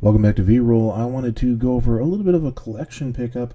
Welcome back to V-Roll. I wanted to go over a little bit of a collection pickup.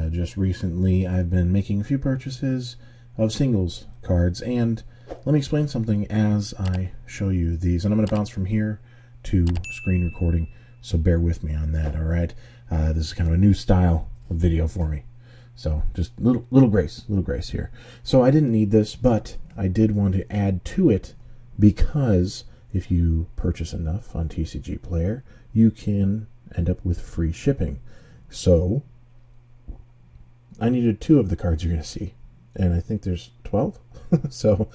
Just recently, I've been making a few purchases of singles cards, and let me explain something as I show you these. And I'm going to bounce from here to screen recording, so bear with me on that, all right? This is kind of a new style of video for me, so just little grace here. So I didn't need this, but I did want to add to it because if you purchase enough on TCG Player, you can end up with free shipping. So I needed 2 of the cards you're going to see, and I think there's 12. So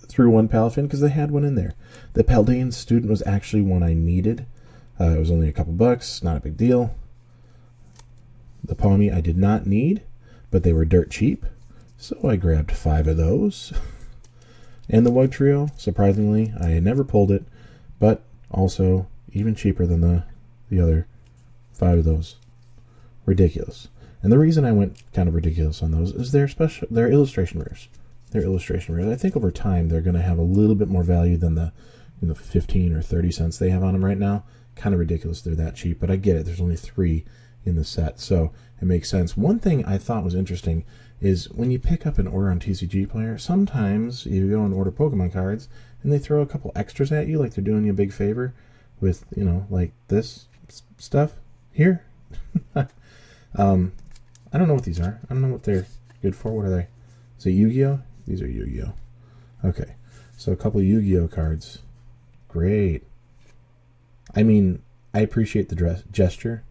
threw one Palafin because they had one in there. The Paldean Student was actually one I needed. It was only a couple bucks, not a big deal. The Palmy I did not need, but they were dirt cheap, so I grabbed 5 of those. And the Wug Trio, surprisingly, I had never pulled it, but also even cheaper than the other 5 of those. Ridiculous. And the reason I went kind of ridiculous on those is they're illustration rares. They're illustration rares. I think over time they're going to have a little bit more value than the 15 or 30 cents they have on them right now. Kind of ridiculous they're that cheap, but I get it. There's only 3 in the set, so it makes sense. One thing I thought was interesting is when you pick up an order on TCG Player, sometimes you go and order Pokemon cards and they throw a couple extras at you, like they're doing you a big favor with, like this stuff here. I don't know what these are. I don't know what they're good for. What are they? Is it Yu-Gi-Oh? These are Yu-Gi-Oh. Okay, so a couple Yu-Gi-Oh cards. Great. I mean, I appreciate the gesture.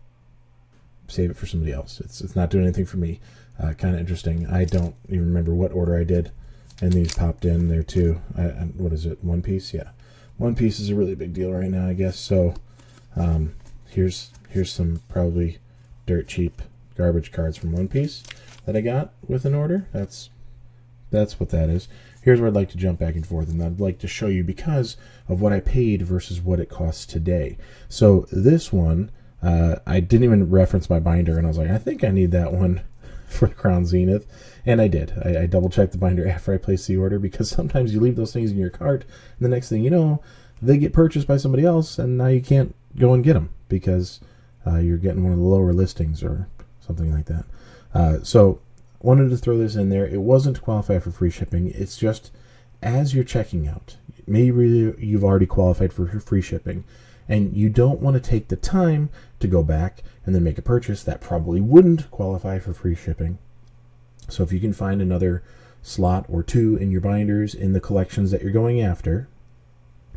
Save it for somebody else. It's not doing anything for me. Kind of interesting. I don't even remember what order I did, and these popped in there too. What is it? One Piece? Yeah, One Piece is a really big deal right now, I guess. So here's some probably dirt cheap garbage cards from One Piece that I got with an order. That's what that is. Here's where I'd like to jump back and forth, and I'd like to show you because of what I paid versus what it costs today. So this one, I didn't even reference my binder, and I was like, I think I need that one for Crown Zenith, and I did. I double-checked the binder after I placed the order, because sometimes you leave those things in your cart, and the next thing you know, they get purchased by somebody else, and now you can't go and get them because you're getting one of the lower listings or something like that. So wanted to throw this in there. It wasn't to qualify for free shipping. It's just as you're checking out, maybe you've already qualified for free shipping, and you don't want to take the time to go back and then make a purchase that probably wouldn't qualify for free shipping. So if you can find another slot or 2 in your binders in the collections that you're going after,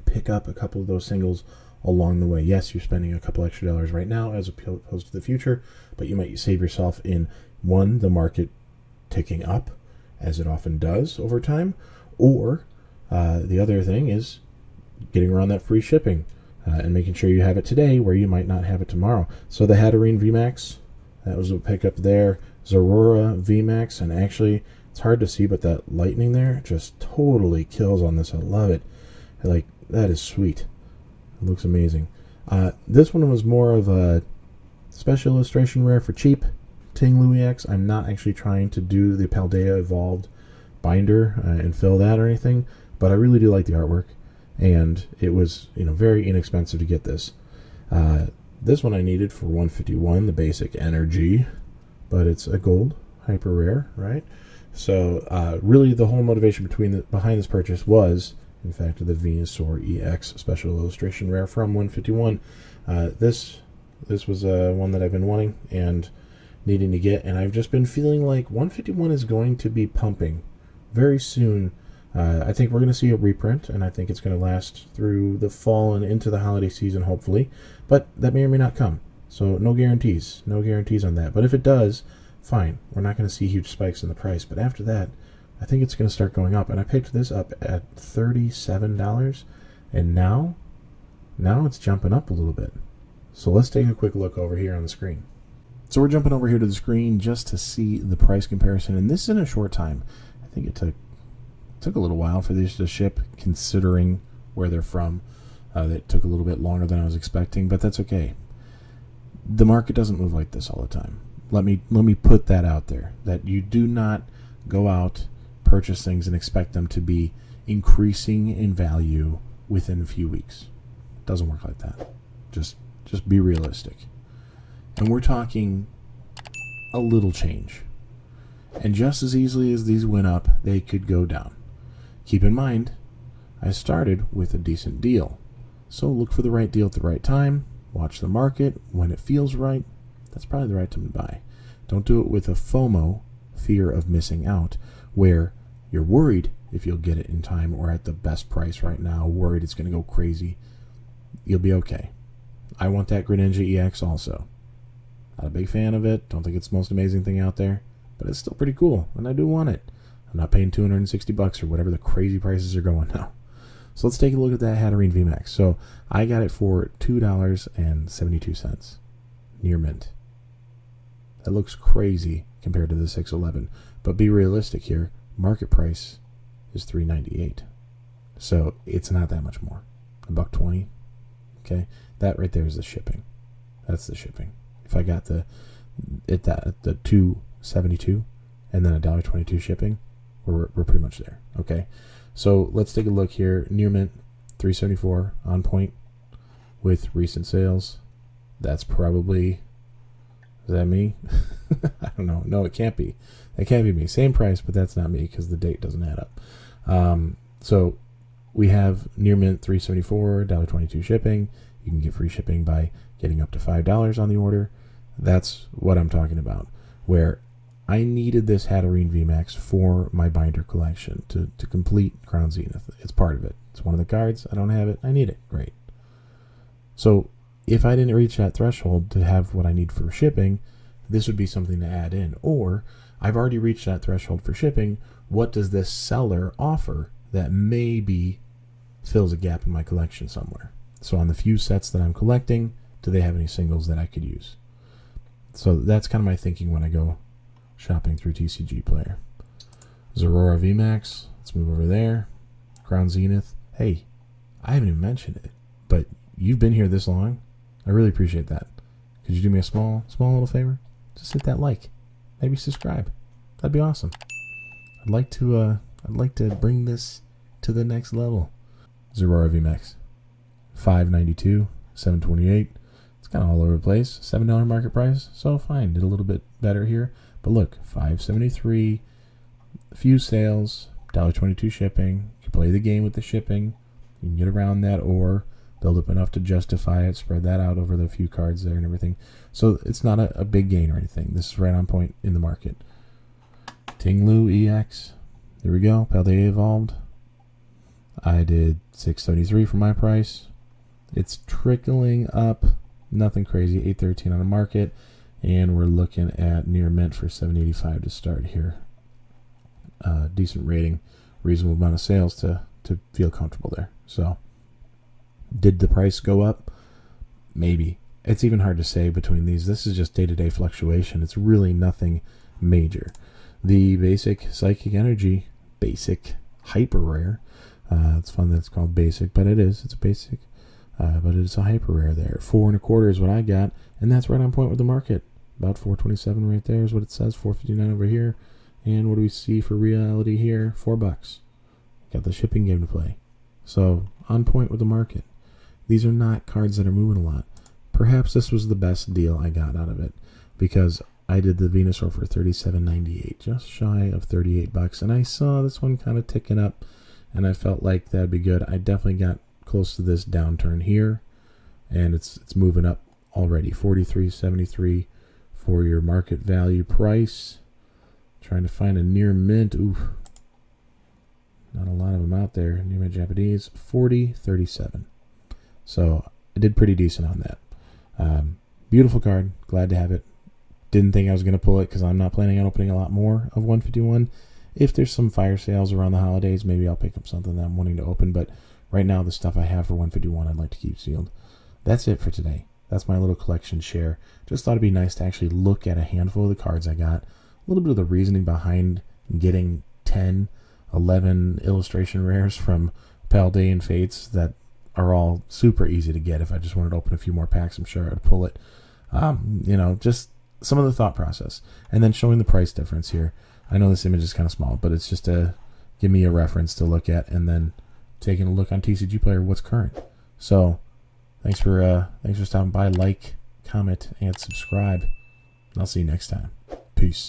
pick up a couple of those singles along the way. Yes, you're spending a couple extra dollars right now as opposed to the future, but you might save yourself in, one, the market ticking up, as it often does over time, or the other thing is getting around that free shipping. And making sure you have it today where you might not have it tomorrow. So the Hatterene VMAX, that was a pickup there. Zorora VMAX, and actually it's hard to see, but that lightning there just totally kills on this. I love it. That is sweet. It looks amazing. This one was more of a special illustration rare for cheap. Ting Louis X. I'm not actually trying to do the Paldea Evolved binder and fill that or anything, but I really do like the artwork. And it was, very inexpensive to get this. This one I needed for 151, the basic energy, but it's a gold, hyper rare, right? So really the whole motivation behind this purchase was, in fact, the Venusaur EX special illustration rare from 151. This was one that I've been wanting and needing to get, and I've just been feeling like 151 is going to be pumping very soon. I think we're going to see a reprint, and I think it's going to last through the fall and into the holiday season, hopefully. But that may or may not come. So no guarantees. No guarantees on that. But if it does, fine. We're not going to see huge spikes in the price. But after that, I think it's going to start going up. And I picked this up at $37. And now it's jumping up a little bit. So let's take a quick look over here on the screen. So we're jumping over here to the screen just to see the price comparison. And this is in a short time. I think it took a little while for these to ship, considering where they're from. It took a little bit longer than I was expecting, but that's okay. The market doesn't move like this all the time. Let me put that out there, that you do not go out, purchase things, and expect them to be increasing in value within a few weeks. It doesn't work like that. Just Just be realistic. And we're talking a little change. And just as easily as these went up, they could go down. Keep in mind, I started with a decent deal. So look for the right deal at the right time. Watch the market. When it feels right, that's probably the right time to buy. Don't do it with a FOMO, fear of missing out, where you're worried if you'll get it in time or at the best price right now, worried it's going to go crazy. You'll be okay. I want that Greninja EX also. Not a big fan of it. Don't think it's the most amazing thing out there, but it's still pretty cool, and I do want it. I'm not paying $260 or whatever the crazy prices are going now. So let's take a look at that Hatterene VMAX. So I got it for $2.72 near mint. That looks crazy compared to the 611, but be realistic here. Market price is $3.98, so it's not that much more. $1.20. Okay, that right there is the shipping. That's the shipping. If I got the $2.72 and then $1.22 shipping, we're pretty much there. Okay, so let's take a look here. Near mint, $3.74 on point with recent sales. That's probably, is that me? I don't know. No, it can't be. That can't be me. Same price, but that's not me because the date doesn't add up. So we have near mint $3.74, $1.22 shipping. You can get free shipping by getting up to $5 on the order. That's what I'm talking about, where I needed this Hatterene VMAX for my binder collection to complete Crown Zenith. It's part of it. It's one of the cards. I don't have it. I need it. Great. So if I didn't reach that threshold to have what I need for shipping, this would be something to add in. Or I've already reached that threshold for shipping. What does this seller offer that maybe fills a gap in my collection somewhere? So on the few sets that I'm collecting, do they have any singles that I could use? So that's kind of my thinking when I go shopping through TCG Player. Zorora VMAX, let's move over there. Crown Zenith. Hey, I haven't even mentioned it, but you've been here this long. I really appreciate that. Could you do me a small little favor? Just hit that like. Maybe subscribe. That'd be awesome. I'd like to bring this to the next level. Zorora VMAX. $5.92, $7.28. It's kind of all over the place. $7 market price, so fine. Did a little bit better here. But look, $5.73, a few sales, $1.22 shipping. You can play the game with the shipping. You can get around that or build up enough to justify it, spread that out over the few cards there and everything. So it's not a big gain or anything. This is right on point in the market. Tinglu EX. There we go. Paldea Evolved. I did $6.73 for my price. It's trickling up. Nothing crazy. $8.13 on the market. And we're looking at near mint for $7.85 to start here. Decent rating. Reasonable amount of sales to feel comfortable there. So, did the price go up? Maybe. It's even hard to say between these. This is just day-to-day fluctuation. It's really nothing major. The basic Psychic Energy, basic, hyper rare. It's fun that it's called basic, but it is. It's basic. But it's a hyper rare there. 4.25 is what I got, and that's right on point with the market. About 427 right there is what it says. 459 over here. And what do we see for reality here? $4. Got the shipping game to play. So, on point with the market. These are not cards that are moving a lot. Perhaps this was the best deal I got out of it, because I did the Venusaur for $37.98, just shy of $38, and I saw this one kind of ticking up, and I felt like that'd be good. I definitely got close to this downturn here, and it's moving up already. $43.73 for your market value price. Trying to find a near mint. Ooh, not a lot of them out there. Near mint Japanese, $40.37. So I did pretty decent on that. Beautiful card. Glad to have it. Didn't think I was going to pull it because I'm not planning on opening a lot more of 151. If there's some fire sales around the holidays, maybe I'll pick up something that I'm wanting to open. But right now, the stuff I have for 151, I'd like to keep sealed. That's it for today. That's my little collection share. Just thought it'd be nice to actually look at a handful of the cards I got. A little bit of the reasoning behind getting 10, 11 illustration rares from Paldea and Fates that are all super easy to get. If I just wanted to open a few more packs, I'm sure I'd pull it. Just some of the thought process. And then showing the price difference here. I know this image is kind of small, but it's just to give me a reference to look at, and then taking a look on TCG Player, what's current. So Thanks for stopping by. Like, comment, and subscribe. I'll see you next time. Peace.